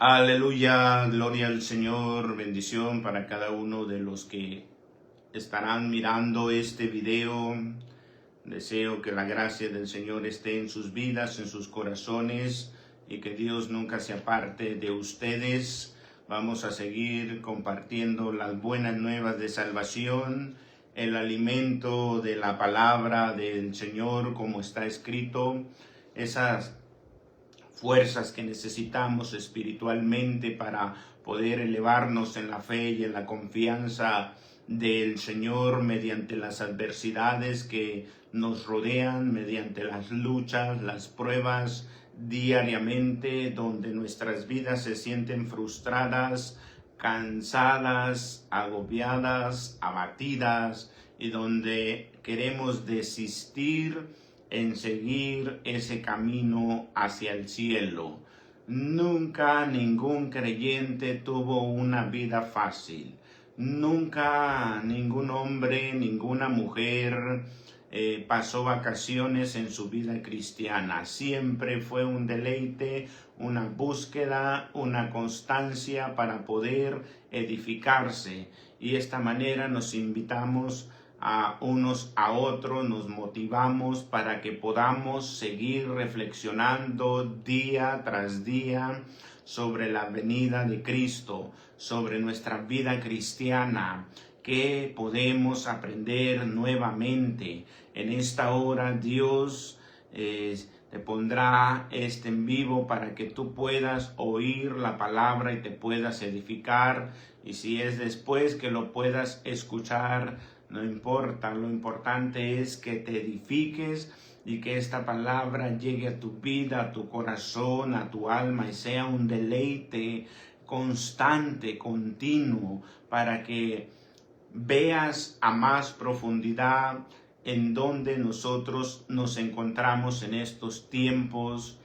Aleluya, gloria al Señor, bendición para cada uno de los que estarán mirando este video. Deseo que la gracia del Señor esté en sus vidas, en sus corazones, y que Dios nunca se aparte de ustedes. Vamos a seguir compartiendo las buenas nuevas de salvación, el alimento de la palabra del Señor, como está escrito, esas fuerzas que necesitamos espiritualmente para poder elevarnos en la fe y en la confianza del Señor mediante las adversidades que nos rodean, mediante las luchas, las pruebas diariamente, donde nuestras vidas se sienten frustradas, cansadas, agobiadas, abatidas, y donde queremos desistir en seguir ese camino hacia el cielo. Nunca ningún creyente tuvo una vida fácil. Nunca ningún hombre, ninguna mujer pasó vacaciones en su vida cristiana. Siempre fue un deleite, una búsqueda, una constancia para poder edificarse. Y de esta manera nos invitamos a unos a otros, nos motivamos para que podamos seguir reflexionando día tras día sobre la venida de Cristo, sobre nuestra vida cristiana, que podemos aprender nuevamente. En esta hora Dios te pondrá en vivo para que tú puedas oír la palabra y te puedas edificar, y si es después que lo puedas escuchar, no importa, lo importante es que te edifiques y que esta palabra llegue a tu vida, a tu corazón, a tu alma, y sea un deleite constante, continuo, para que veas a más profundidad en donde nosotros nos encontramos en estos tiempos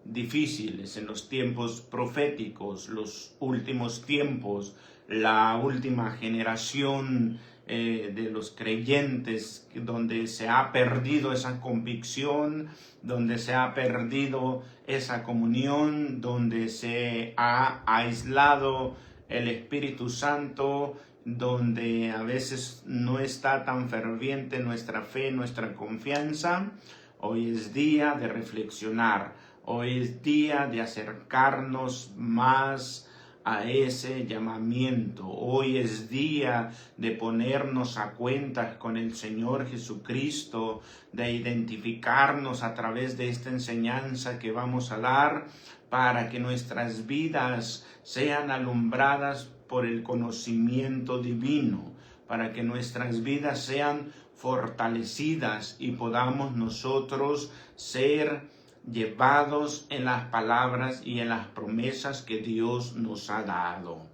difíciles, en los tiempos proféticos, los últimos tiempos, la última generación de los creyentes, donde se ha perdido esa convicción, donde se ha perdido esa comunión, donde se ha aislado el Espíritu Santo, donde a veces no está tan ferviente nuestra fe, nuestra confianza. Hoy es día de reflexionar, hoy es día de acercarnos más a ese llamamiento. Hoy es día de ponernos a cuentas con el Señor Jesucristo, de identificarnos a través de esta enseñanza que vamos a dar, para que nuestras vidas sean alumbradas por el conocimiento divino, para que nuestras vidas sean fortalecidas y podamos nosotros ser llevados en las palabras y en las promesas que Dios nos ha dado.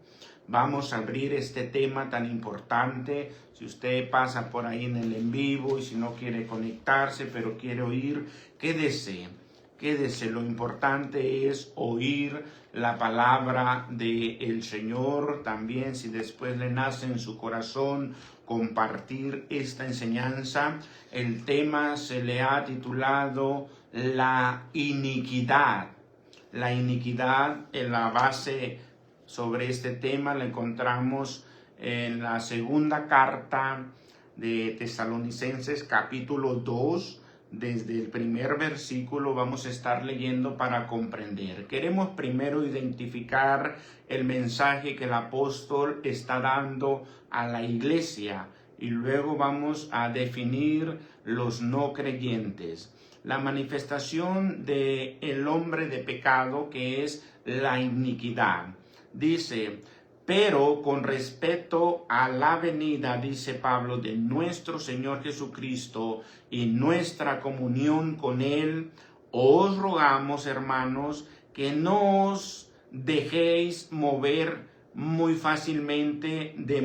Vamos a abrir este tema tan importante. Si usted pasa por ahí en el en vivo y si no quiere conectarse, pero quiere oír, quédese. Lo importante es oír la palabra del Señor. También, si después le nace en su corazón compartir esta enseñanza, el tema se le ha titulado la iniquidad. La iniquidad, en la base sobre este tema la encontramos en la segunda carta de Tesalonicenses, capítulo 2, desde el primer versículo vamos a estar leyendo para comprender. Queremos primero identificar el mensaje que el apóstol está dando a la iglesia y luego vamos a definir los no creyentes. La manifestación del hombre de pecado, que es la iniquidad. Dice: pero con respecto a la venida, dice Pablo, de nuestro Señor Jesucristo y nuestra comunión con Él, os rogamos, hermanos, que no os dejéis mover muy fácilmente de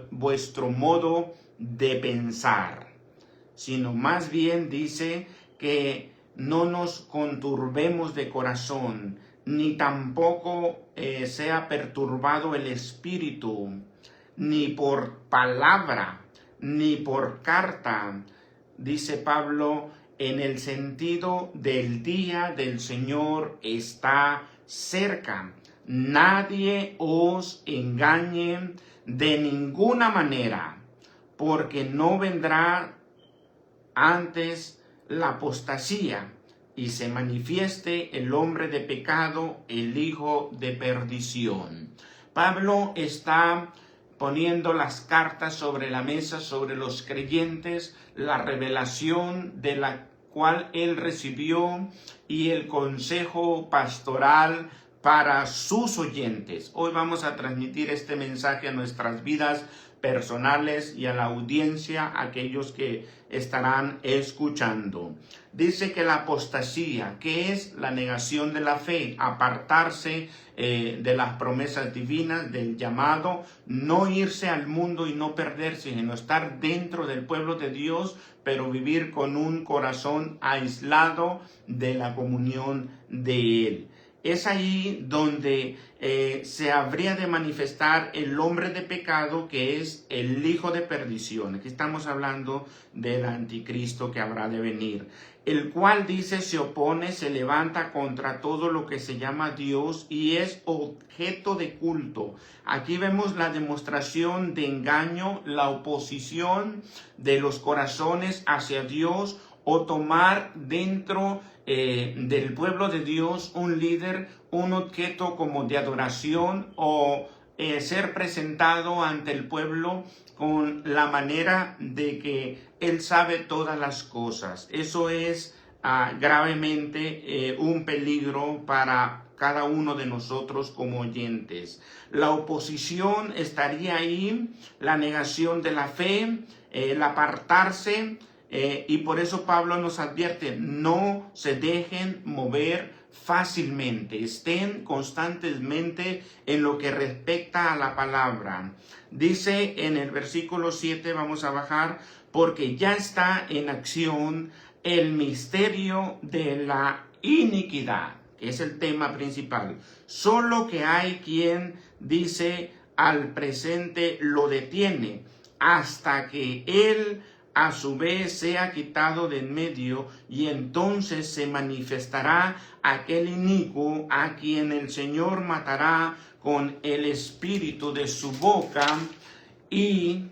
vuestro modo de pensar, sino más bien dice que no nos conturbemos de corazón, ni tampoco sea perturbado el espíritu, ni por palabra, ni por carta, dice Pablo, en el sentido del día del Señor está cerca. Nadie os engañe de ninguna manera, porque no vendrá antes la apostasía y se manifieste el hombre de pecado, el hijo de perdición. Pablo está poniendo las cartas sobre la mesa, sobre los creyentes, la revelación de la cual él recibió y el consejo pastoral para sus oyentes. Hoy vamos a transmitir este mensaje a nuestras vidas personales y a la audiencia, aquellos que estarán escuchando. Dice que la apostasía, que es la negación de la fe, apartarse de las promesas divinas, del llamado, no irse al mundo y no perderse, sino estar dentro del pueblo de Dios, pero vivir con un corazón aislado de la comunión de Él. Es ahí donde se habría de manifestar el hombre de pecado, que es el hijo de perdición. Aquí estamos hablando del anticristo que habrá de venir, el cual dice se opone, se levanta contra todo lo que se llama Dios y es objeto de culto. Aquí vemos la demostración de engaño, la oposición de los corazones hacia Dios, o tomar dentro del pueblo de Dios un líder, un objeto como de adoración, o ser presentado ante el pueblo con la manera de que él sabe todas las cosas. Eso es gravemente un peligro para cada uno de nosotros como oyentes. La oposición estaría ahí, la negación de la fe, el apartarse. Y por eso Pablo nos advierte, no se dejen mover fácilmente, estén constantemente en lo que respecta a la palabra. Dice en el versículo 7, vamos a bajar, porque ya está en acción el misterio de la iniquidad, que es el tema principal. Solo que hay quien dice al presente lo detiene, hasta que él a su vez sea quitado de en medio, y entonces se manifestará aquel inicuo a quien el Señor matará con el espíritu de su boca y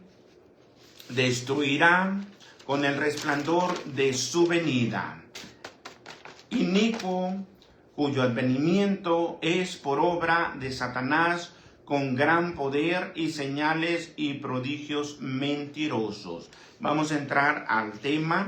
destruirá con el resplandor de su venida. Inicuo, cuyo advenimiento es por obra de Satanás, con gran poder y señales y prodigios mentirosos. Vamos a entrar al tema.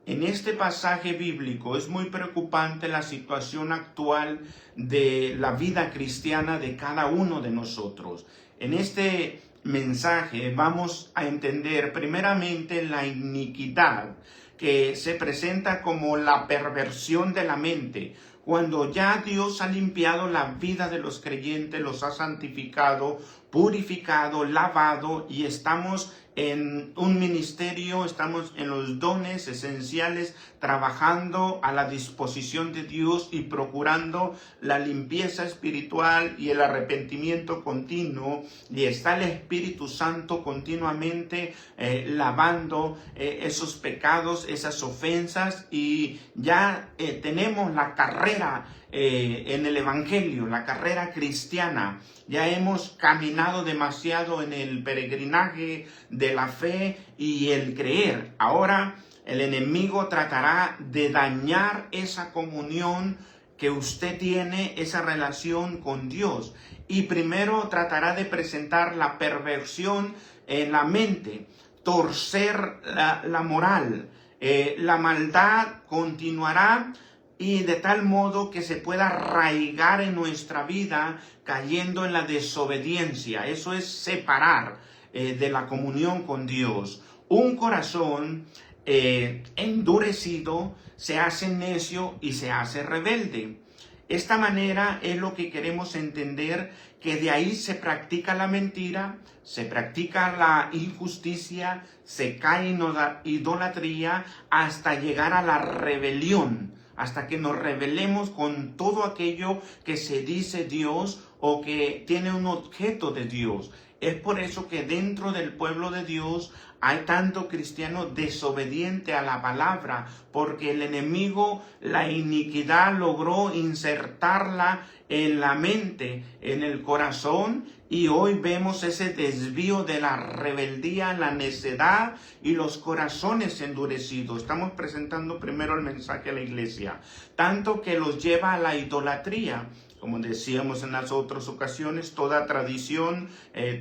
En este pasaje bíblico es muy preocupante la situación actual de la vida cristiana de cada uno de nosotros. En este mensaje vamos a entender primeramente la iniquidad, que se presenta como la perversión de la mente. Cuando ya Dios ha limpiado la vida de los creyentes, los ha santificado, purificado, lavado, y estamos en un ministerio, estamos en los dones esenciales, trabajando a la disposición de Dios y procurando la limpieza espiritual y el arrepentimiento continuo, y está el Espíritu Santo continuamente lavando esos pecados, esas ofensas, y ya tenemos la carrera en el Evangelio, la carrera cristiana. Ya hemos caminado demasiado en el peregrinaje de la fe y el creer. Ahora el enemigo tratará de dañar esa comunión que usted tiene, esa relación con Dios. Y primero tratará de presentar la perversión en la mente, torcer la moral. La maldad continuará, y de tal modo que se pueda arraigar en nuestra vida, cayendo en la desobediencia. Eso es separar de la comunión con Dios. Un corazón endurecido se hace necio y se hace rebelde. Esta manera es lo que queremos entender, que de ahí se practica la mentira, se practica la injusticia, se cae en idolatría, hasta llegar a la rebelión, hasta que nos rebelemos con todo aquello que se dice Dios o que tiene un objeto de Dios. Es por eso que dentro del pueblo de Dios hay tanto cristiano desobediente a la palabra, porque el enemigo, la iniquidad, logró insertarla en la mente, en el corazón, y hoy vemos ese desvío de la rebeldía, la necedad y los corazones endurecidos. Estamos presentando primero el mensaje a la iglesia, tanto que los lleva a la idolatría. Como decíamos en las otras ocasiones, toda tradición,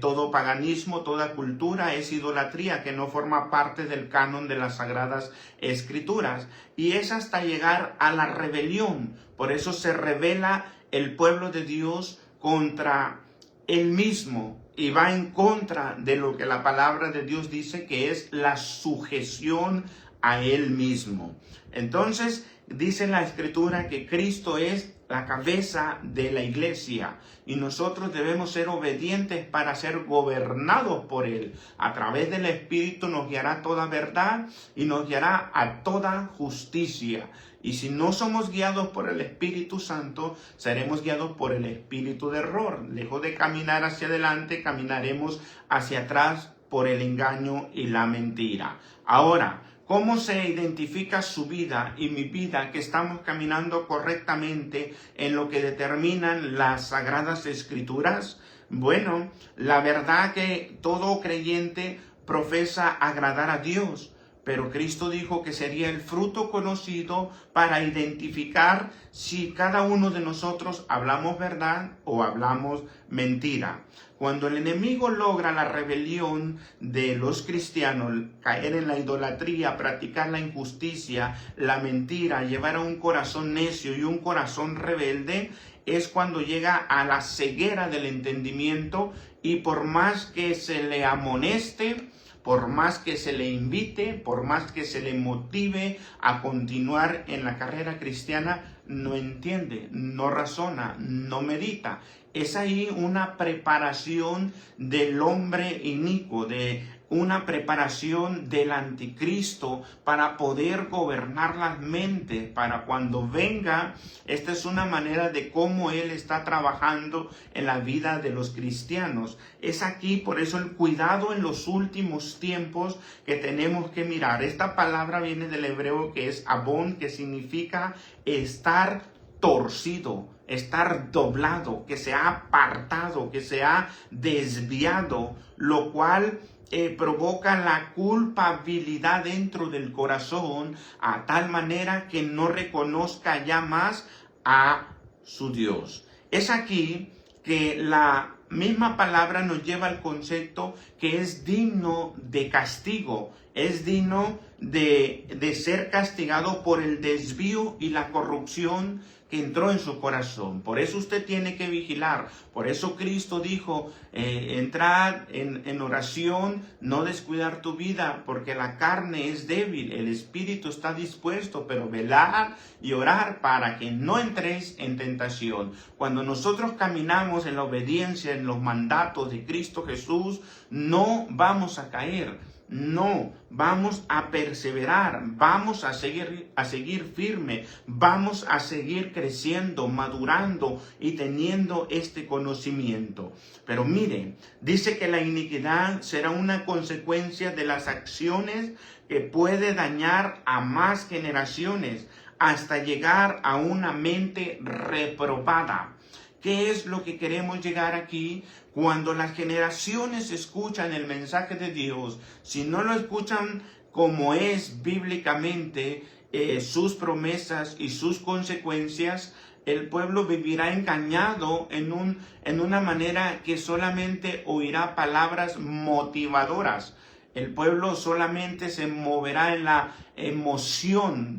todo paganismo, toda cultura es idolatría que no forma parte del canon de las Sagradas Escrituras. Y es hasta llegar a la rebelión. Por eso se rebela el pueblo de Dios contra él mismo y va en contra de lo que la palabra de Dios dice que es la sujeción a él mismo. Entonces, dice la Escritura que Cristo es la cabeza de la iglesia y nosotros debemos ser obedientes para ser gobernados por él. A través del Espíritu nos guiará a toda verdad y nos guiará a toda justicia. Y si no somos guiados por el Espíritu Santo, seremos guiados por el espíritu de error. Lejos de caminar hacia adelante, caminaremos hacia atrás por el engaño y la mentira. Ahora, ¿cómo se identifica su vida y mi vida que estamos caminando correctamente en lo que determinan las Sagradas Escrituras? Bueno, la verdad que todo creyente profesa agradar a Dios, pero Cristo dijo que sería el fruto conocido para identificar si cada uno de nosotros hablamos verdad o hablamos mentira. Cuando el enemigo logra la rebelión de los cristianos, caer en la idolatría, practicar la injusticia, la mentira, llevar a un corazón necio y un corazón rebelde, es cuando llega a la ceguera del entendimiento y por más que se le amoneste, por más que se le invite, por más que se le motive a continuar en la carrera cristiana, no entiende, no razona, no medita. Es ahí una preparación del hombre inicuo, de una preparación del anticristo para poder gobernar las mentes, para cuando venga. Esta es una manera de cómo él está trabajando en la vida de los cristianos. Es aquí, por eso, el cuidado en los últimos tiempos que tenemos que mirar. Esta palabra viene del hebreo que es abón, que significa estar torcido, estar doblado, que se ha apartado, que se ha desviado, lo cual provoca la culpabilidad dentro del corazón a tal manera que no reconozca ya más a su Dios. Es aquí que la misma palabra nos lleva al concepto que es digno de castigo, es digno de ser castigado por el desvío y la corrupción que entró en su corazón. Por eso usted tiene que vigilar. Por eso Cristo dijo, entrad en oración, no descuidar tu vida, porque la carne es débil, el espíritu está dispuesto, pero velad y orar para que no entréis en tentación. Cuando nosotros caminamos en la obediencia, en los mandatos de Cristo Jesús, no vamos a caer. No, vamos a perseverar, vamos a seguir firme, vamos a seguir creciendo, madurando y teniendo este conocimiento. Pero mire, dice que la iniquidad será una consecuencia de las acciones que puede dañar a más generaciones hasta llegar a una mente reprobada. ¿Qué es lo que queremos llegar aquí? Cuando las generaciones escuchan el mensaje de Dios, si no lo escuchan como es bíblicamente, sus promesas y sus consecuencias, el pueblo vivirá engañado en una manera que solamente oirá palabras motivadoras. El pueblo solamente se moverá en la emoción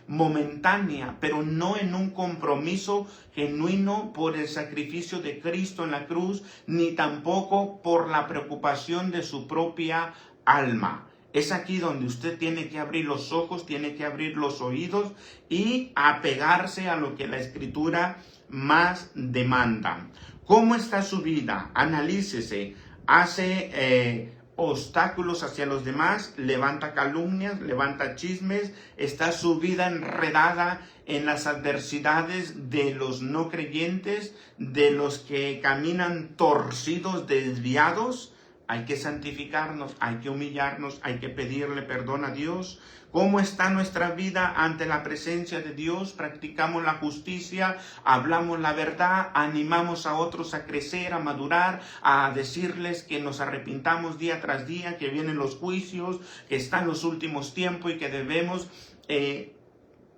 momentánea, pero no en un compromiso genuino por el sacrificio de Cristo en la cruz, ni tampoco por la preocupación de su propia alma. Es aquí donde usted tiene que abrir los ojos, tiene que abrir los oídos y apegarse a lo que la Escritura más demanda. ¿Cómo está su vida? Analícese. Hace obstáculos hacia los demás, levanta calumnias, levanta chismes, está su vida enredada en las adversidades de los no creyentes, de los que caminan torcidos, desviados. Hay que santificarnos, hay que humillarnos, hay que pedirle perdón a Dios. ¿Cómo está nuestra vida ante la presencia de Dios? Practicamos la justicia, hablamos la verdad, animamos a otros a crecer, a madurar, a decirles que nos arrepintamos día tras día, que vienen los juicios, que están los últimos tiempos y que debemos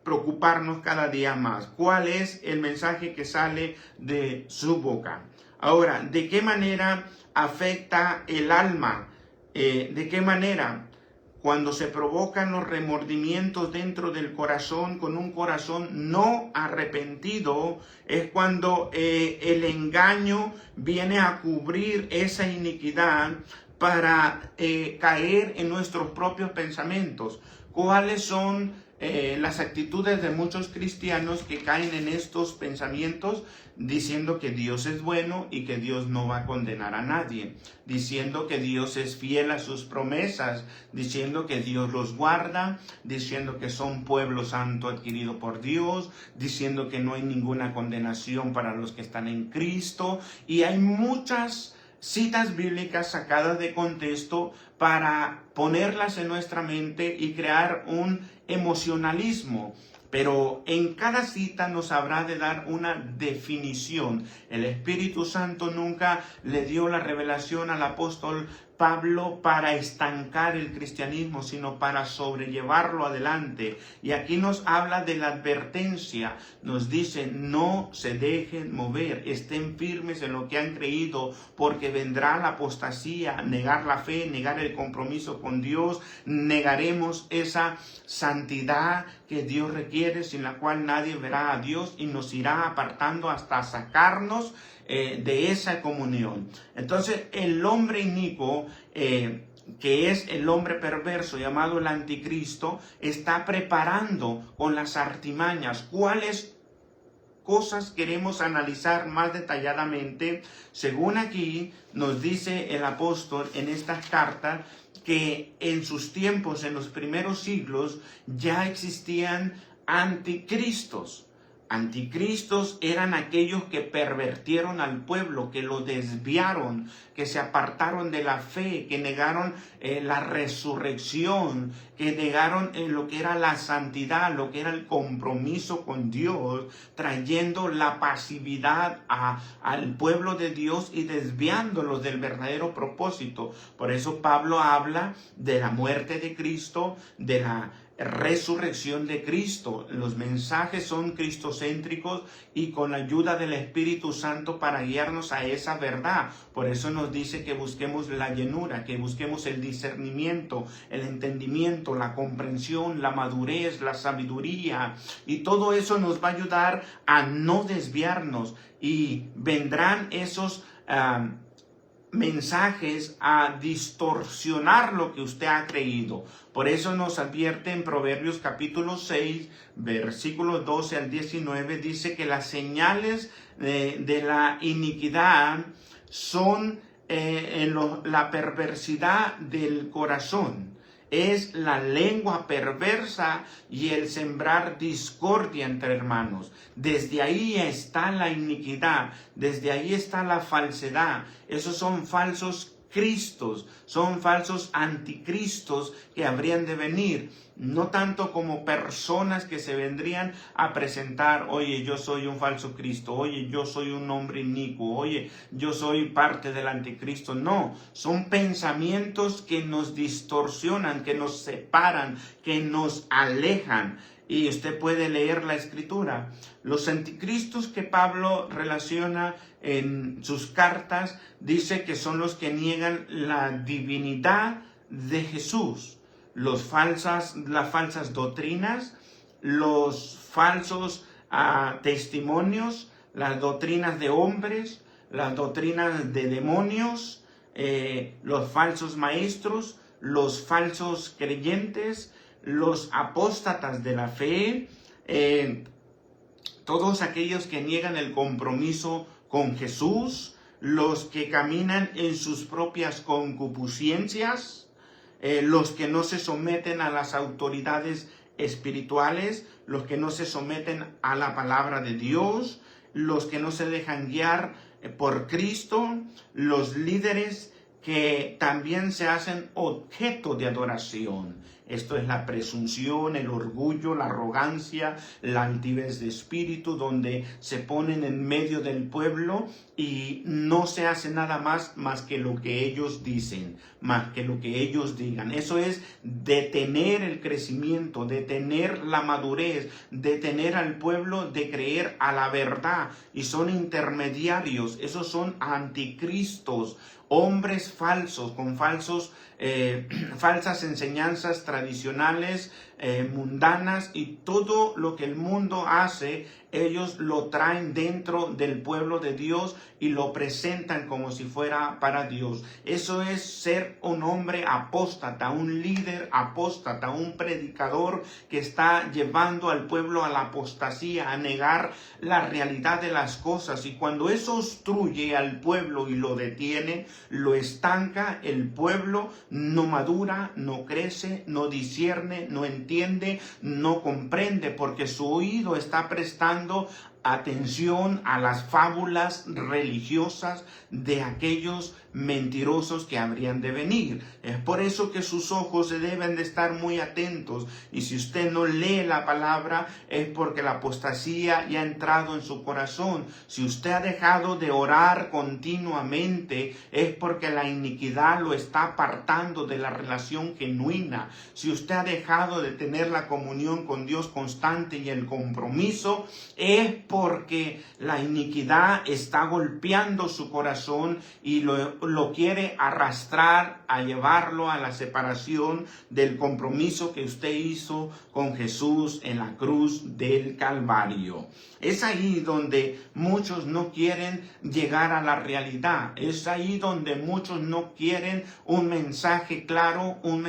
preocuparnos cada día más. ¿Cuál es el mensaje que sale de su boca? Ahora, ¿de qué manera afecta el alma? ¿De qué manera? Cuando se provocan los remordimientos dentro del corazón, con un corazón no arrepentido, es cuando el engaño viene a cubrir esa iniquidad para caer en nuestros propios pensamientos. ¿Cuáles son las actitudes de muchos cristianos que caen en estos pensamientos? Diciendo que Dios es bueno y que Dios no va a condenar a nadie, diciendo que Dios es fiel a sus promesas, diciendo que Dios los guarda, diciendo que son pueblo santo adquirido por Dios, diciendo que no hay ninguna condenación para los que están en Cristo. Y hay muchas citas bíblicas sacadas de contexto para ponerlas en nuestra mente y crear un emocionalismo. Pero en cada cita nos habrá de dar una definición. El Espíritu Santo nunca le dio la revelación al apóstol Pablo para estancar el cristianismo, sino para sobrellevarlo adelante. Y aquí nos habla de la advertencia. Nos dice, no se dejen mover, estén firmes en lo que han creído, porque vendrá la apostasía, negar la fe, negar el compromiso con Dios. Negaremos esa santidad que Dios requiere, sin la cual nadie verá a Dios, y nos irá apartando hasta sacarnos de esa comunión. Entonces el hombre inicuo, que es el hombre perverso llamado el anticristo, está preparando con las artimañas. ¿Cuáles cosas queremos analizar más detalladamente? Según aquí nos dice el apóstol en estas cartas, que en sus tiempos, en los primeros siglos, ya existían anticristos. Anticristos eran aquellos que pervertieron al pueblo, que lo desviaron, que se apartaron de la fe, que negaron la resurrección, que negaron lo que era la santidad, lo que era el compromiso con Dios, trayendo la pasividad al pueblo de Dios y desviándolos del verdadero propósito. Por eso Pablo habla de la muerte de Cristo, de la resurrección de Cristo. Los mensajes son cristocéntricos y con la ayuda del Espíritu Santo para guiarnos a esa verdad. Por eso nos dice que busquemos la llenura, que busquemos el discernimiento, el entendimiento, la comprensión, la madurez, la sabiduría, y todo eso nos va a ayudar a no desviarnos, y vendrán esos mensajes a distorsionar lo que usted ha creído. Por eso nos advierte en Proverbios capítulo 6, versículos 12 al 19, dice que las señales de la iniquidad son la perversidad del corazón. Es la lengua perversa y el sembrar discordia entre hermanos. Desde ahí está la iniquidad, desde ahí está la falsedad. Esos son falsos cristos, son falsos anticristos que habrían de venir, no tanto como personas que se vendrían a presentar, oye, yo soy un falso Cristo, oye, yo soy un hombre inicuo, oye, yo soy parte del anticristo. No, son pensamientos que nos distorsionan, que nos separan, que nos alejan. Y usted puede leer la escritura. Los anticristos que Pablo relaciona en sus cartas, dice que son los que niegan la divinidad de Jesús. Las falsas doctrinas, los falsos testimonios, las doctrinas de hombres, las doctrinas de demonios, los falsos maestros, los falsos creyentes, los apóstatas de la fe, todos aquellos que niegan el compromiso con Jesús, los que caminan en sus propias concupiscencias, los que no se someten a las autoridades espirituales, los que no se someten a la palabra de Dios, los que no se dejan guiar por Cristo, los líderes que también se hacen objeto de adoración. Esto es la presunción, el orgullo, la arrogancia, la altivez de espíritu, donde se ponen en medio del pueblo y no se hace nada más que lo que ellos dicen, más que lo que ellos digan. Eso es detener el crecimiento, detener la madurez, detener al pueblo de creer a la verdad. Y son intermediarios, esos son anticristos, hombres falsos, con falsas enseñanzas tradicionales, mundanas, y todo lo que el mundo hace, ellos lo traen dentro del pueblo de Dios y lo presentan como si fuera para Dios. Eso es ser un hombre apóstata, un líder apóstata, un predicador que está llevando al pueblo a la apostasía, a negar la realidad de las cosas. Y cuando eso obstruye al pueblo y lo detiene, lo estanca, el pueblo no madura, no crece, no discierne, no entiende, no comprende, porque su oído está prestando atención a las fábulas religiosas de aquellos mentirosos que habrían de venir. Es por eso que sus ojos se deben de estar muy atentos, y si usted no lee la palabra es porque la apostasía ya ha entrado en su corazón. Si usted ha dejado de orar continuamente es porque la iniquidad lo está apartando de la relación genuina. Si usted ha dejado de tener la comunión con Dios constante y el compromiso, es porque la iniquidad está golpeando su corazón y lo quiere arrastrar a llevarlo a la separación del compromiso que usted hizo con Jesús en la cruz del Calvario. Es ahí donde muchos no quieren llegar a la realidad. Es ahí donde muchos no quieren un mensaje claro, un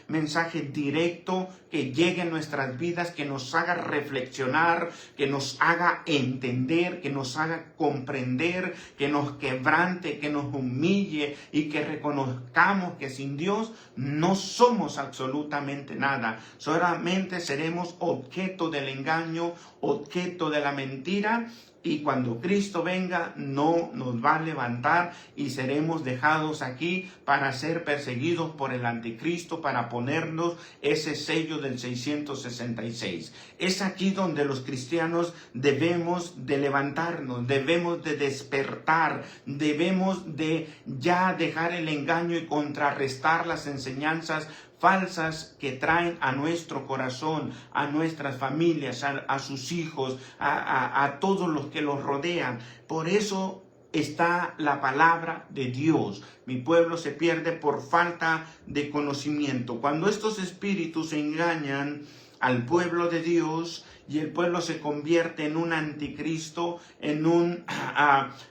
mensaje directo que llegue a nuestras vidas, que nos haga reflexionar, que nos haga entender, que nos haga comprender, que nos quebrante, que nos humille y que reconozcamos que sin Dios no somos absolutamente nada. Solamente seremos objeto del engaño, objeto de la mentira. Y cuando Cristo venga, no nos va a levantar y seremos dejados aquí para ser perseguidos por el anticristo, para ponernos ese sello del 666. Es aquí donde los cristianos debemos de levantarnos, debemos de despertar, debemos de ya dejar el engaño y contrarrestar las enseñanzas falsas que traen a nuestro corazón, a nuestras familias, a sus hijos, a todos los que los rodean. Por eso está la palabra de Dios. Mi pueblo se pierde por falta de conocimiento. Cuando estos espíritus engañan al pueblo de Dios y el pueblo se convierte en un anticristo, en un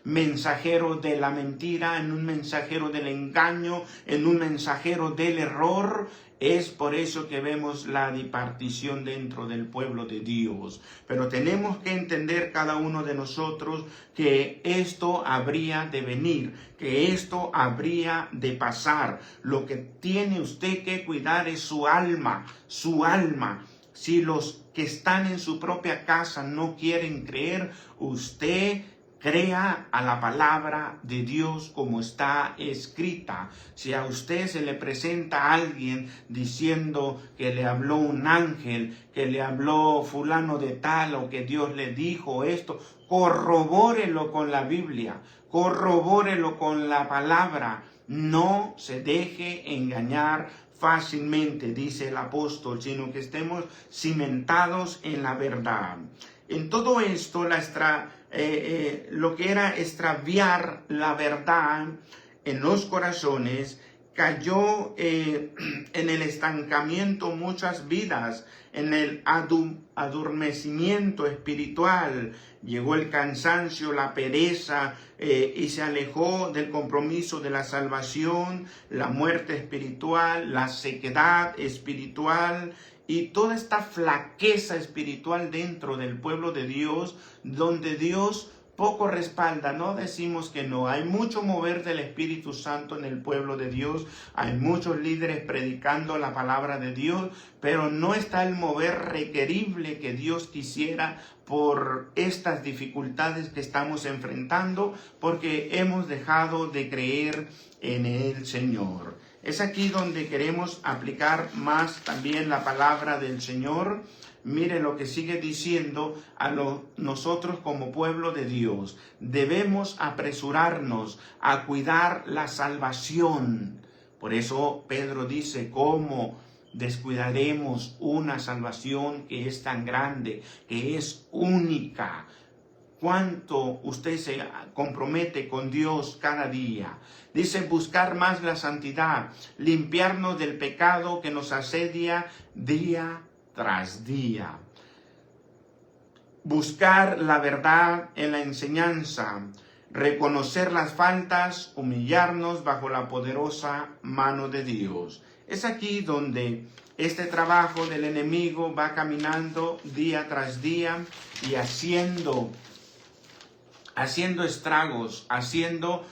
mensajero de la mentira, en un mensajero del engaño, en un mensajero del error, es por eso que vemos la dipartición dentro del pueblo de Dios. Pero tenemos que entender cada uno de nosotros que esto habría de venir, que esto habría de pasar. Lo que tiene usted que cuidar es su alma, su alma. Si los que están en su propia casa no quieren creer, usted crea a la palabra de Dios como está escrita. Si a usted se le presenta a alguien diciendo que le habló un ángel, que le habló fulano de tal, o que Dios le dijo esto, corrobórelo con la Biblia, corrobórelo con la palabra. No se deje engañar fácilmente, dice el apóstol, sino que estemos cimentados en la verdad. En todo esto, lo que era extraviar la verdad en los corazones, cayó en el estancamiento muchas vidas, en el adormecimiento espiritual. Llegó el cansancio, la pereza, y se alejó del compromiso de la salvación, la muerte espiritual, la sequedad espiritual y toda esta flaqueza espiritual dentro del pueblo de Dios, donde Dios poco respalda. No decimos que no. Hay mucho mover del Espíritu Santo en el pueblo de Dios. Hay muchos líderes predicando la palabra de Dios, pero no está el mover requerible que Dios quisiera por estas dificultades que estamos enfrentando, porque hemos dejado de creer en el Señor. Es aquí donde queremos aplicar más también la palabra del Señor. Mire lo que sigue diciendo nosotros como pueblo de Dios. Debemos apresurarnos a cuidar la salvación. Por eso Pedro dice, ¿cómo descuidaremos una salvación que es tan grande, que es única? ¿Cuánto usted se compromete con Dios cada día? Dice, buscar más la santidad, limpiarnos del pecado que nos asedia día tras día. Buscar la verdad en la enseñanza, reconocer las faltas, humillarnos bajo la poderosa mano de Dios. Es aquí donde este trabajo del enemigo va caminando día tras día y haciendo estragos, haciendo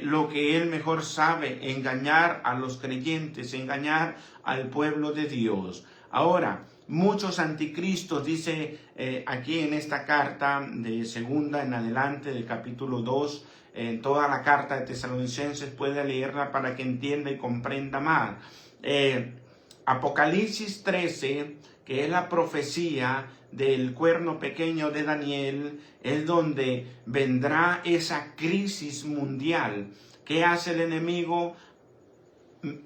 lo que él mejor sabe, engañar a los creyentes, engañar al pueblo de Dios. Ahora, muchos anticristos, dice aquí en esta carta de segunda en adelante, del capítulo 2, en toda la carta de Tesalonicenses, puede leerla para que entienda y comprenda más. Apocalipsis 13, que es la profecía del cuerno pequeño de Daniel, es donde vendrá esa crisis mundial. ¿Qué hace el enemigo?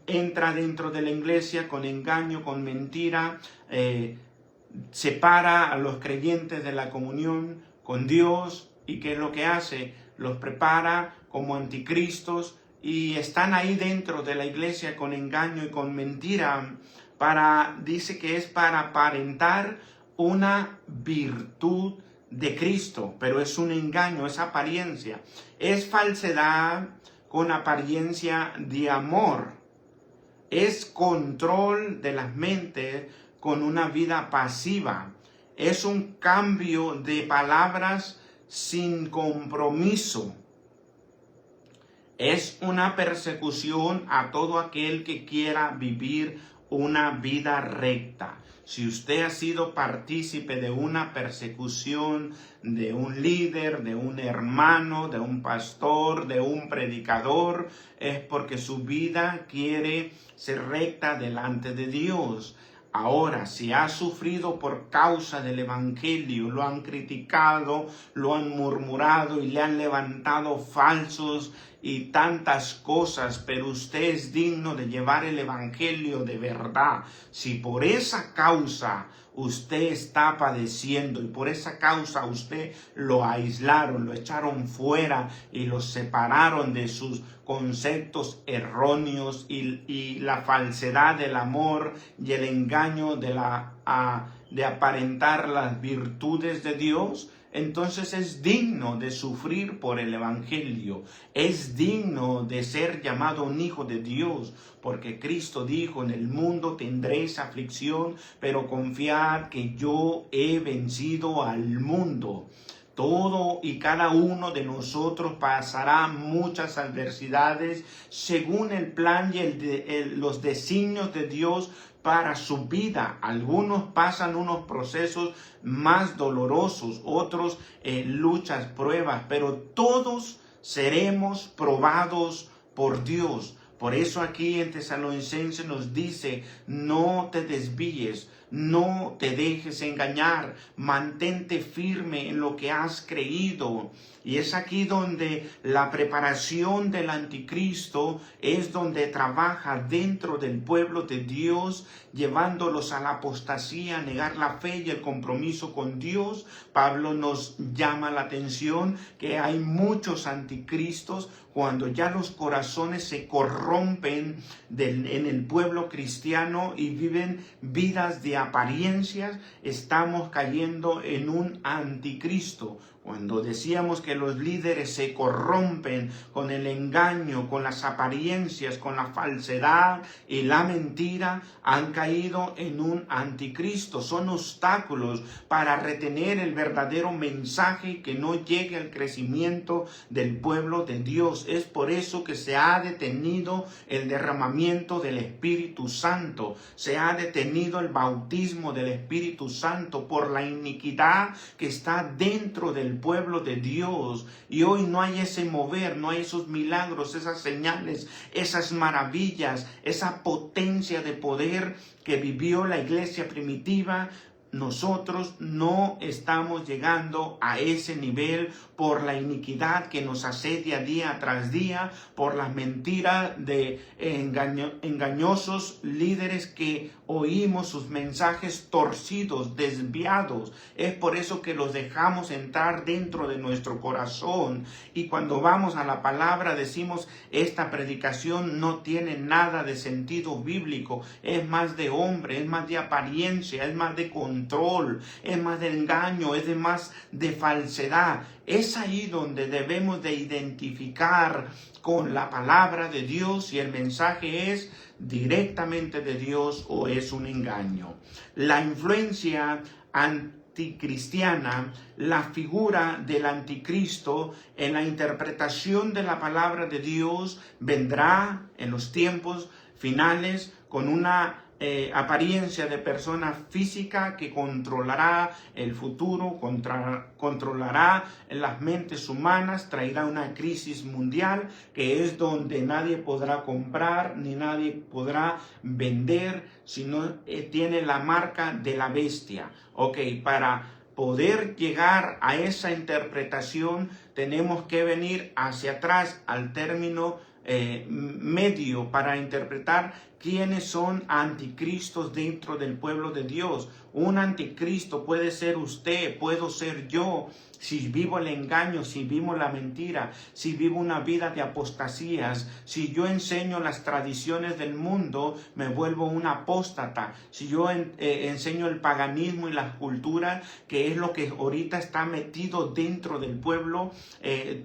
Entra dentro de la iglesia con engaño, con mentira, separa a los creyentes de la comunión con Dios. ¿Y qué es lo que hace? Los prepara como anticristos y están ahí dentro de la iglesia con engaño y con mentira, dice que es para aparentar una virtud de Cristo, pero es un engaño, es apariencia, es falsedad con apariencia de amor, es control de las mentes con una vida pasiva, es un cambio de palabras sin compromiso, es una persecución a todo aquel que quiera vivir una vida recta. Si usted ha sido partícipe de una persecución de un líder, de un hermano, de un pastor, de un predicador, es porque su vida quiere ser recta delante de Dios. Ahora, si ha sufrido por causa del evangelio, lo han criticado, lo han murmurado y le han levantado falsos y tantas cosas, pero usted es digno de llevar el evangelio de verdad. Si por esa causa usted está padeciendo y por esa causa usted lo aislaron, lo echaron fuera y lo separaron de sus conceptos erróneos y la falsedad del amor y el engaño de aparentar las virtudes de Dios, entonces es digno de sufrir por el evangelio, es digno de ser llamado un hijo de Dios, porque Cristo dijo, en el mundo tendréis aflicción, pero confiad que yo he vencido al mundo. Todo y cada uno de nosotros pasará muchas adversidades según el plan y los designios de Dios para su vida. Algunos pasan unos procesos más dolorosos, otros luchas, pruebas, pero todos seremos probados por Dios. Por eso aquí en Tesalonicenses nos dice, no te desvíes, no te dejes engañar, mantente firme en lo que has creído. Y es aquí donde la preparación del anticristo es donde trabaja dentro del pueblo de Dios, llevándolos a la apostasía, a negar la fe y el compromiso con Dios. Pablo nos llama la atención que hay muchos anticristos cuando ya los corazones se corrompen en el pueblo cristiano y viven vidas de apariencias, estamos cayendo en un anticristo. Cuando decíamos que los líderes se corrompen con el engaño, con las apariencias, con la falsedad y la mentira, han caído en un anticristo. Son obstáculos para retener el verdadero mensaje y que no llegue al crecimiento del pueblo de Dios. Es por eso que se ha detenido el derramamiento del Espíritu Santo. Se ha detenido el bautismo del Espíritu Santo por la iniquidad que está dentro del pueblo de Dios. Y hoy no hay ese mover, no hay esos milagros, esas señales, esas maravillas, esa potencia de poder que vivió la iglesia primitiva. Nosotros no estamos llegando a ese nivel por la iniquidad que nos asedia día tras día, por las mentiras de engañosos líderes que oímos sus mensajes torcidos, desviados. Es por eso que los dejamos entrar dentro de nuestro corazón. Y cuando vamos a la palabra decimos, esta predicación no tiene nada de sentido bíblico. Es más de hombre, es más de apariencia, es más de control, es más de engaño, es más de falsedad. Es ahí donde debemos de identificar con la palabra de Dios si el mensaje es directamente de Dios o es un engaño. La influencia anticristiana, la figura del anticristo en la interpretación de la palabra de Dios vendrá en los tiempos finales con una apariencia de persona física que controlará el futuro, controlará las mentes humanas, traerá una crisis mundial que es donde nadie podrá comprar ni nadie podrá vender si no tiene la marca de la bestia. Para poder llegar a esa interpretación tenemos que venir hacia atrás al término medio para interpretar quiénes son anticristos dentro del pueblo de Dios. Un anticristo puede ser usted, puedo ser yo, si vivo el engaño, si vivo la mentira, si vivo una vida de apostasías, si yo enseño las tradiciones del mundo, me vuelvo un apóstata. Si yo enseño el paganismo y las culturas, que es lo que ahorita está metido dentro del pueblo,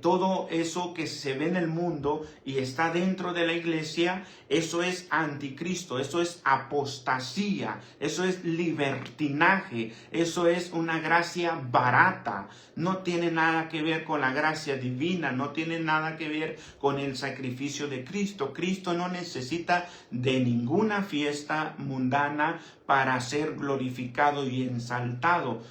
todo eso que se ve en el mundo y está dentro de la iglesia, eso es anticristo, eso es apostasía, eso es libertinaje, eso es una gracia barata. No tiene nada que ver con la gracia divina, no tiene nada que ver con el sacrificio de Cristo. Cristo no necesita de ninguna fiesta mundana para ser glorificado y ensalzado.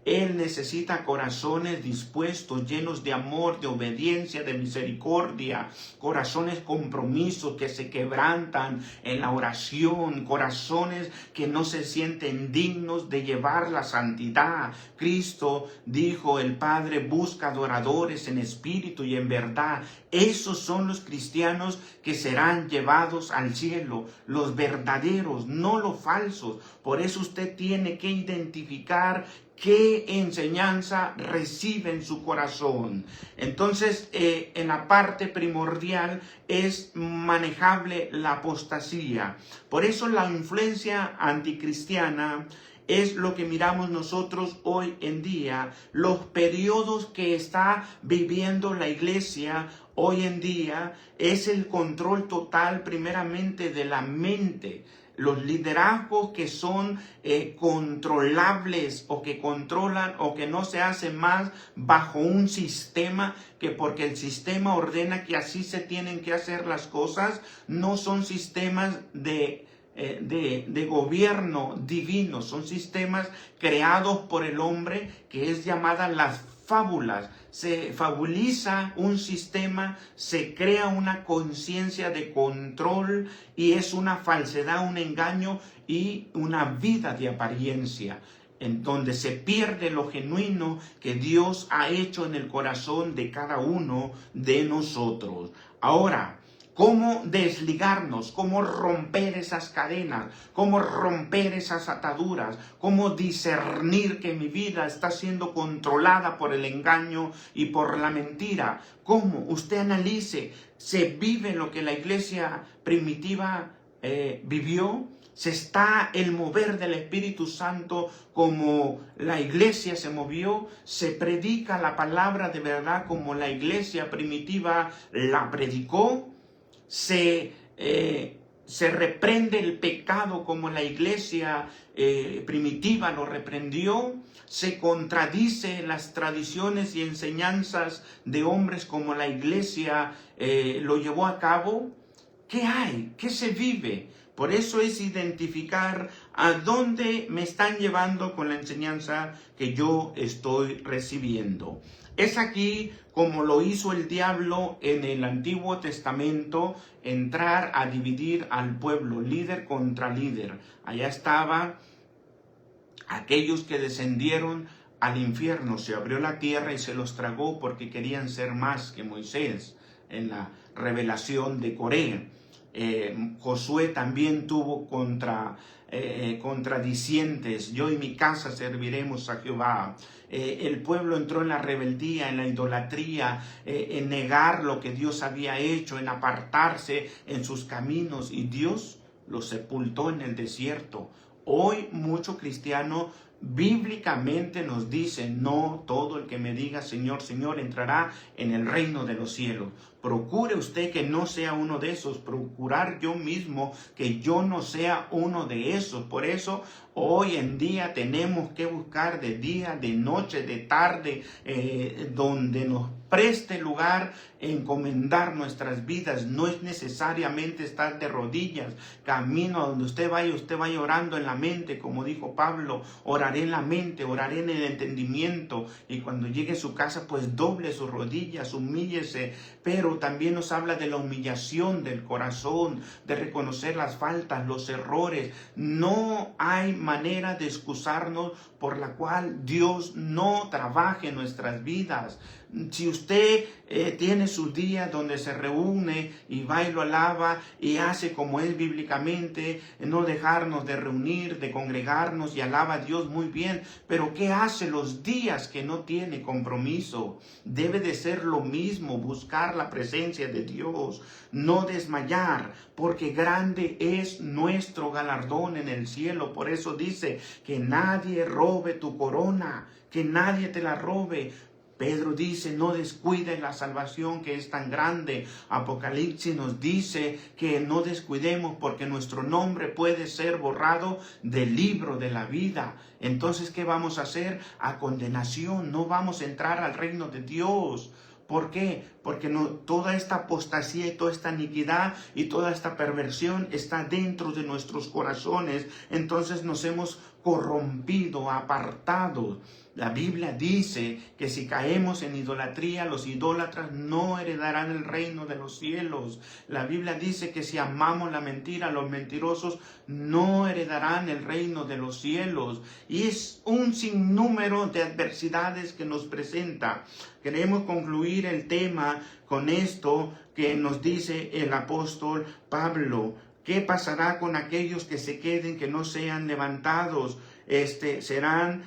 Él necesita corazones dispuestos, llenos de amor, de obediencia, de misericordia, corazones compromisos que se quebrantan en la oración, corazones que no se sienten dignos de llevar la santidad. Cristo dijo, el Padre busca adoradores en espíritu y en verdad. Esos son los cristianos que serán llevados al cielo, los verdaderos, no los falsos. Por eso usted tiene que identificar qué enseñanza recibe en su corazón. Entonces, en la parte primordial es manejable la apostasía. Por eso la influencia anticristiana es lo que miramos nosotros hoy en día, los periodos que está viviendo la iglesia hoy en día es el control total primeramente de la mente. Los liderazgos que son controlables o que controlan o que no se hacen más bajo un sistema que porque el sistema ordena que así se tienen que hacer las cosas, no son sistemas de gobierno divino, son sistemas creados por el hombre que es llamada las fábulas. Se fabuliza un sistema, se crea una conciencia de control y es una falsedad, un engaño y una vida de apariencia, en donde se pierde lo genuino que Dios ha hecho en el corazón de cada uno de nosotros. Ahora, ¿cómo desligarnos? ¿Cómo romper esas cadenas? ¿Cómo romper esas ataduras? ¿Cómo discernir que mi vida está siendo controlada por el engaño y por la mentira? ¿Cómo? Usted analice. ¿Se vive lo que la iglesia primitiva vivió? Se está el mover del Espíritu Santo como la iglesia se movió. Se predica la palabra de verdad como la iglesia primitiva la predicó. Se reprende el pecado como la iglesia primitiva lo reprendió. Se contradice las tradiciones y enseñanzas de hombres como la iglesia lo llevó a cabo. ¿Qué hay? ¿Qué se vive? Por eso es identificar a dónde me están llevando con la enseñanza que yo estoy recibiendo. Es aquí como lo hizo el diablo en el Antiguo Testamento, entrar a dividir al pueblo, líder contra líder. Allá estaban aquellos que descendieron al infierno, se abrió la tierra y se los tragó porque querían ser más que Moisés en la revelación de Coré. Josué también tuvo contradicientes. Yo y mi casa serviremos a Jehová. El pueblo entró en la rebeldía, en la idolatría, en negar lo que Dios había hecho, en apartarse en sus caminos, y Dios los sepultó en el desierto. Hoy mucho cristiano bíblicamente nos dice: no todo el que me diga Señor, Señor entrará en el reino de los cielos. Procure usted que no sea uno de esos. Procurar yo mismo que yo no sea uno de esos. Por eso hoy en día tenemos que buscar de día, de noche, de tarde, donde nos preste lugar, encomendar nuestras vidas. No es necesariamente estar de rodillas. Camino a donde usted vaya orando en la mente, como dijo Pablo: oraré en la mente, oraré en el entendimiento. Y cuando llegue a su casa, pues doble sus rodillas, humíllese. Pero también nos habla de la humillación del corazón, de reconocer las faltas, los errores. No hay manera de excusarnos por la cual Dios no trabaje en nuestras vidas. Si usted tiene sus días donde se reúne y va y lo alaba y hace como es bíblicamente, no dejarnos de reunir, de congregarnos, y alaba a Dios, muy bien. Pero ¿qué hace los días que no tiene compromiso? Debe de ser lo mismo, buscar la presencia de Dios, no desmayar, porque grande es nuestro galardón en el cielo. Por eso dice: que nadie robe tu corona, que nadie te la robe. Pedro dice: no descuides la salvación que es tan grande. Apocalipsis nos dice que no descuidemos, porque nuestro nombre puede ser borrado del libro de la vida. Entonces, ¿qué vamos a hacer? A condenación. No vamos a entrar al reino de Dios. ¿Por qué? Porque toda esta apostasía y toda esta iniquidad y toda esta perversión está dentro de nuestros corazones. Entonces nos hemos corrompido, apartado. La Biblia dice que si caemos en idolatría, los idólatras no heredarán el reino de los cielos. La Biblia dice que si amamos la mentira, los mentirosos no heredarán el reino de los cielos. Y es un sinnúmero de adversidades que nos presenta. Queremos concluir el tema con esto que nos dice el apóstol Pablo. ¿Qué pasará con aquellos que se queden, que no sean levantados? Serán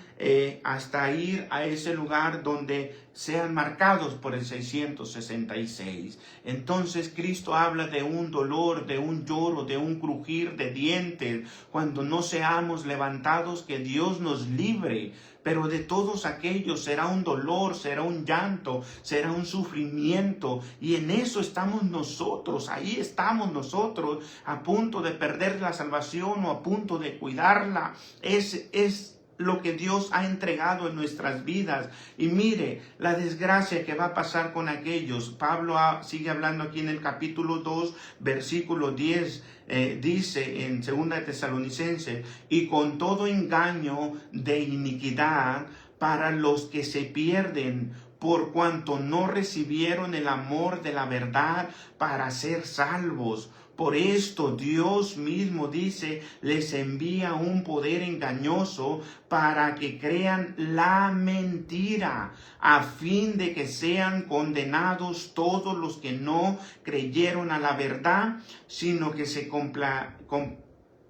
hasta ir a ese lugar donde sean marcados por el 666. Entonces Cristo habla de un dolor, de un lloro, de un crujir de dientes, cuando no seamos levantados. Que Dios nos libre. Pero de todos aquellos será un dolor, será un llanto, será un sufrimiento. Y en eso estamos nosotros, ahí estamos nosotros, a punto de perder la salvación o a punto de cuidarla. Es lo que Dios ha entregado en nuestras vidas. Y mire la desgracia que va a pasar con aquellos. Pablo sigue hablando aquí en el capítulo 2, versículo 10. Dice en 2 Tesalonicenses: y con todo engaño de iniquidad para los que se pierden, por cuanto no recibieron el amor de la verdad para ser salvos. Por esto Dios mismo dice: les envía un poder engañoso para que crean la mentira, a fin de que sean condenados todos los que no creyeron a la verdad, sino que se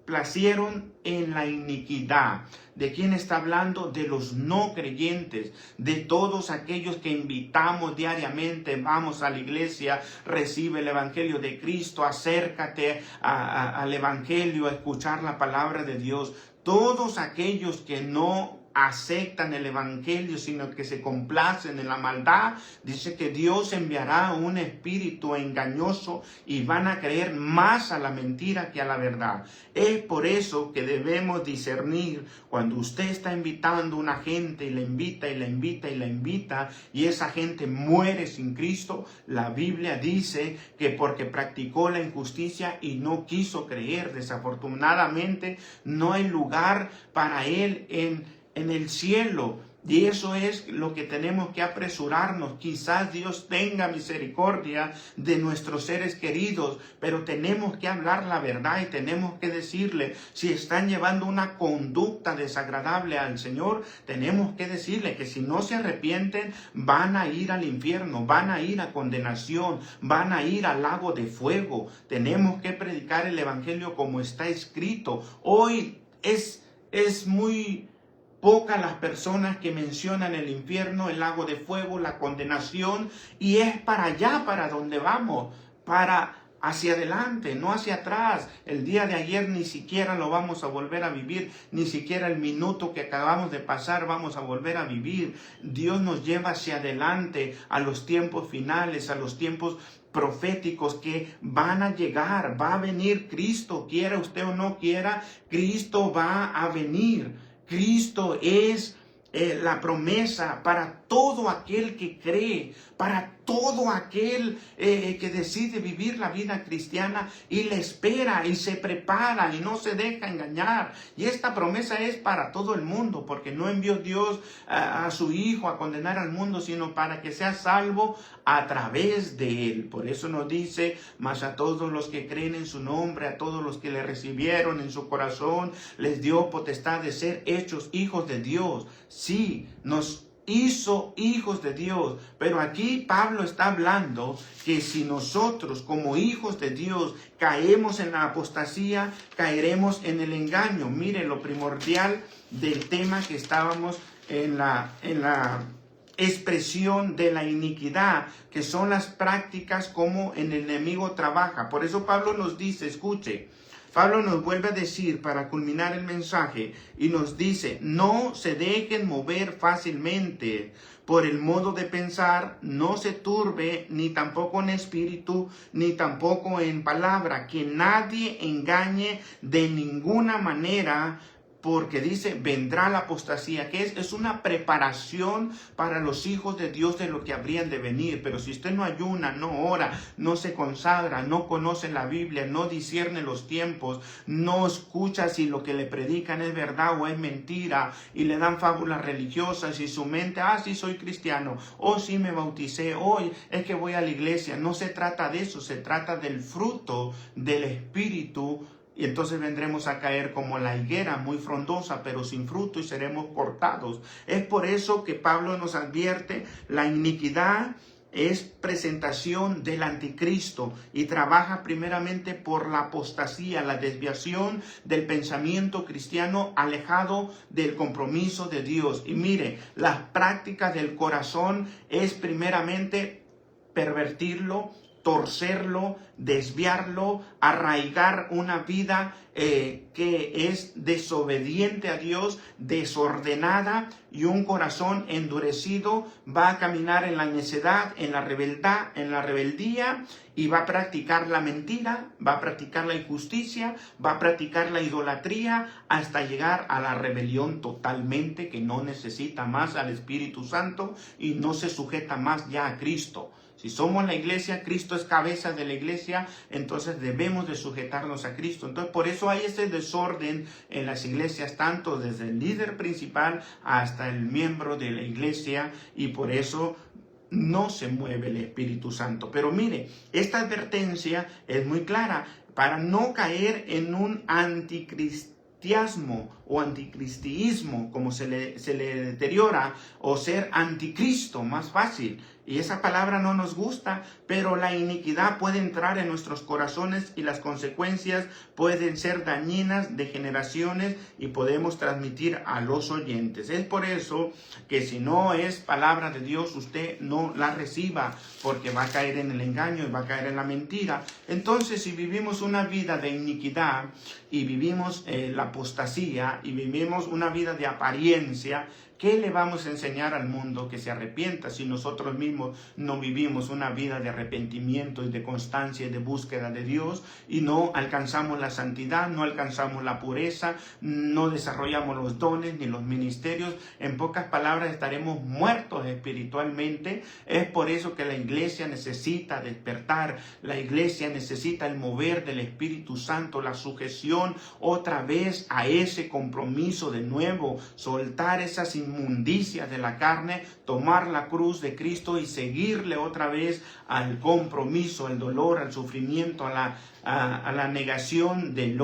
placieron en la iniquidad. ¿De quién está hablando? De los no creyentes, de todos aquellos que invitamos diariamente. Vamos a la iglesia, recibe el evangelio de Cristo, acércate al evangelio, a escuchar la palabra de Dios. Todos aquellos que no aceptan el evangelio, sino que se complacen en la maldad, dice que Dios enviará un espíritu engañoso y van a creer más a la mentira que a la verdad. Es por eso que debemos discernir cuando usted está invitando a una gente y la invita y la invita y la invita y esa gente muere sin Cristo. La Biblia dice que porque practicó la injusticia y no quiso creer, desafortunadamente no hay lugar para él en el cielo. Y eso es lo que tenemos que apresurarnos. Quizás Dios tenga misericordia de nuestros seres queridos, pero tenemos que hablar la verdad y tenemos que decirle, si están llevando una conducta desagradable al Señor, tenemos que decirle que si no se arrepienten, van a ir al infierno, van a ir a condenación, van a ir al lago de fuego. Tenemos que predicar el evangelio como está escrito. Hoy es muy pocas las personas que mencionan el infierno, el lago de fuego, la condenación, y es para allá para donde vamos, para hacia adelante, no hacia atrás. El día de ayer ni siquiera lo vamos a volver a vivir, ni siquiera el minuto que acabamos de pasar vamos a volver a vivir. Dios nos lleva hacia adelante, a los tiempos finales, a los tiempos proféticos que van a llegar. Va a venir Cristo, quiera usted o no quiera, Cristo va a venir. Cristo es la promesa para todo aquel que cree, para todo aquel que decide vivir la vida cristiana y le espera y se prepara y no se deja engañar. Y esta promesa es para todo el mundo, porque no envió Dios a su Hijo a condenar al mundo, sino para que sea salvo a través de él. Por eso nos dice, mas a todos los que creen en su nombre, a todos los que le recibieron en su corazón, les dio potestad de ser hechos hijos de Dios. Sí, nos hizo hijos de Dios, pero aquí Pablo está hablando que si nosotros como hijos de Dios caemos en la apostasía, caeremos en el engaño. Mire lo primordial del tema que estábamos en la expresión de la iniquidad, que son las prácticas como el enemigo trabaja. Por eso Pablo nos dice, escuche, Pablo nos vuelve a decir para culminar el mensaje y nos dice, no se dejen mover fácilmente por el modo de pensar, no se turbe ni tampoco en espíritu, ni tampoco en palabra, que nadie engañe de ninguna manera, porque dice, vendrá la apostasía, que es una preparación para los hijos de Dios de lo que habrían de venir. Pero si usted no ayuna, no ora, no se consagra, no conoce la Biblia, no discierne los tiempos, no escucha si lo que le predican es verdad o es mentira, y le dan fábulas religiosas y su mente, sí soy cristiano, sí me bauticé, hoy es que voy a la iglesia. No se trata de eso, se trata del fruto del Espíritu. Y entonces vendremos a caer como la higuera, muy frondosa, pero sin fruto, y seremos cortados. Es por eso que Pablo nos advierte, la iniquidad es presentación del anticristo y trabaja primeramente por la apostasía, la desviación del pensamiento cristiano alejado del compromiso de Dios. Y mire, las prácticas del corazón es primeramente pervertirlo, torcerlo, desviarlo, arraigar una vida que es desobediente a Dios, desordenada, y un corazón endurecido va a caminar en la necedad, en la rebeldía, y va a practicar la mentira, va a practicar la injusticia, va a practicar la idolatría, hasta llegar a la rebelión totalmente, que no necesita más al Espíritu Santo y no se sujeta más ya a Cristo. Si somos la iglesia, Cristo es cabeza de la iglesia, entonces debemos de sujetarnos a Cristo. Entonces, por eso hay ese desorden en las iglesias, tanto desde el líder principal hasta el miembro de la iglesia, y por eso no se mueve el Espíritu Santo. Pero mire, esta advertencia es muy clara para no caer en un anticristianismo anticristiasmo o anticristiismo, como se le deteriora, o ser anticristo, más fácil. Y esa palabra no nos gusta, pero la iniquidad puede entrar en nuestros corazones y las consecuencias pueden ser dañinas de generaciones y podemos transmitir a los oyentes. Es por eso que si no es palabra de Dios, usted no la reciba, porque va a caer en el engaño y va a caer en la mentira. Entonces, si vivimos una vida de iniquidad y vivimos la apostasía y vivimos una vida de apariencia, ¿qué le vamos a enseñar al mundo que se arrepienta si nosotros mismos no vivimos una vida de arrepentimiento y de constancia y de búsqueda de Dios y no alcanzamos la santidad, no alcanzamos la pureza, no desarrollamos los dones ni los ministerios? En pocas palabras, estaremos muertos espiritualmente. Es por eso que la iglesia necesita despertar, la iglesia necesita el mover del Espíritu Santo, la sujeción otra vez a ese compromiso de nuevo, soltar esas inmundicias de la carne, tomar la cruz de Cristo y seguirle otra vez al compromiso, al dolor, al sufrimiento, a la negación del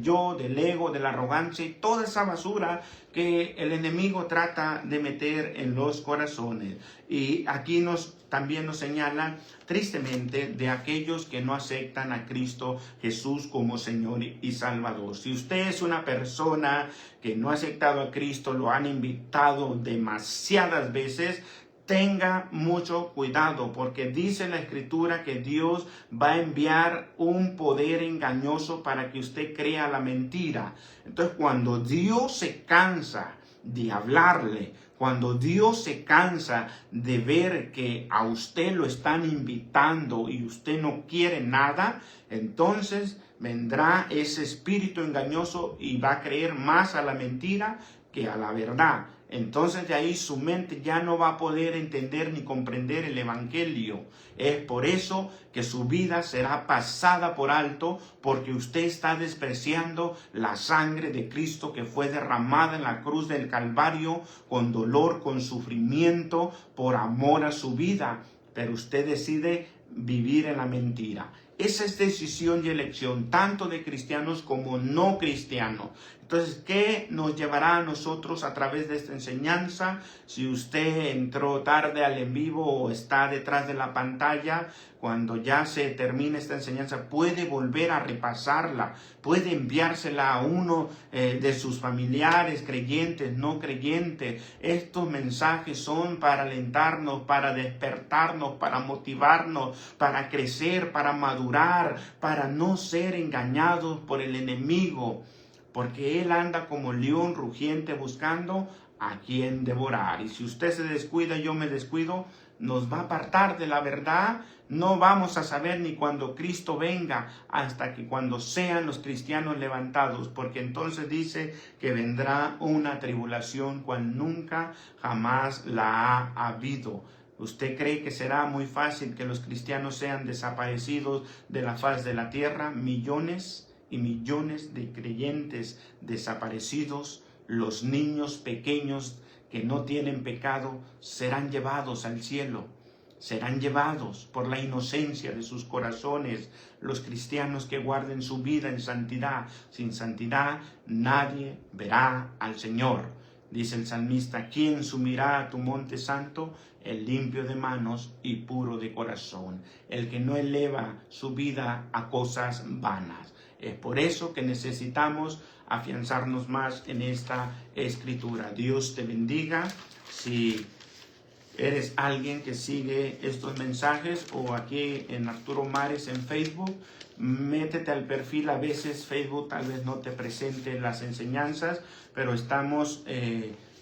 yo, del ego, de la arrogancia y toda esa basura que el enemigo trata de meter en los corazones. Y aquí también nos señala tristemente de aquellos que no aceptan a Cristo Jesús como Señor y Salvador. Si usted es una persona que no ha aceptado a Cristo, lo han invitado demasiadas veces, tenga mucho cuidado, porque dice la Escritura que Dios va a enviar un poder engañoso para que usted crea la mentira. Entonces, cuando Dios se cansa de hablarle, cuando Dios se cansa de ver que a usted lo están invitando y usted no quiere nada, entonces vendrá ese espíritu engañoso y va a creer más a la mentira que a la verdad. Entonces de ahí su mente ya no va a poder entender ni comprender el evangelio. Es por eso que su vida será pasada por alto, porque usted está despreciando la sangre de Cristo que fue derramada en la cruz del Calvario con dolor, con sufrimiento, por amor a su vida. Pero usted decide vivir en la mentira. Esa es decisión y elección tanto de cristianos como no cristianos. Entonces, ¿qué nos llevará a nosotros a través de esta enseñanza? Si usted entró tarde al en vivo o está detrás de la pantalla, cuando ya se termine esta enseñanza, puede volver a repasarla, puede enviársela a uno de sus familiares, creyentes, no creyentes. Estos mensajes son para alentarnos, para despertarnos, para motivarnos, para crecer, para madurar, para no ser engañados por el enemigo, porque él anda como león rugiente buscando a quien devorar. Y si usted se descuida, yo me descuido, nos va a apartar de la verdad. No vamos a saber ni cuando Cristo venga, hasta que cuando sean los cristianos levantados, porque entonces dice que vendrá una tribulación cual nunca jamás la ha habido. ¿Usted cree que será muy fácil que los cristianos sean desaparecidos de la faz de la tierra? Millones y millones de creyentes desaparecidos, los niños pequeños que no tienen pecado serán llevados al cielo, serán llevados por la inocencia de sus corazones. Los cristianos que guarden su vida en santidad, sin santidad nadie verá al Señor. Dice el salmista: ¿quién subirá a tu monte santo? El limpio de manos y puro de corazón, el que no eleva su vida a cosas vanas. Es por eso que necesitamos afianzarnos más en esta escritura. Dios te bendiga. Si eres alguien que sigue estos mensajes o aquí en Arturo Mares en Facebook, métete al perfil. A veces Facebook tal vez no te presente las enseñanzas, pero estamos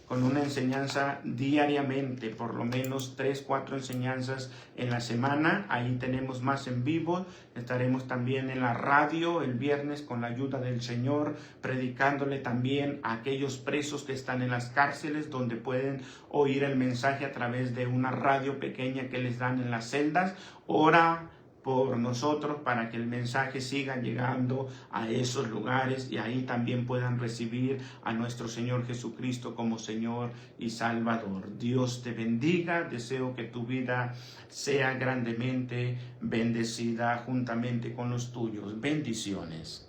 con una enseñanza diariamente, por lo menos 3-4 enseñanzas en la semana. Ahí tenemos más en vivo. Estaremos también en la radio el viernes con la ayuda del Señor, predicándole también a aquellos presos que están en las cárceles, donde pueden oír el mensaje a través de una radio pequeña que les dan en las celdas. Ora por nosotros para que el mensaje siga llegando a esos lugares y ahí también puedan recibir a nuestro Señor Jesucristo como Señor y Salvador. Dios te bendiga. Deseo que tu vida sea grandemente bendecida juntamente con los tuyos. Bendiciones.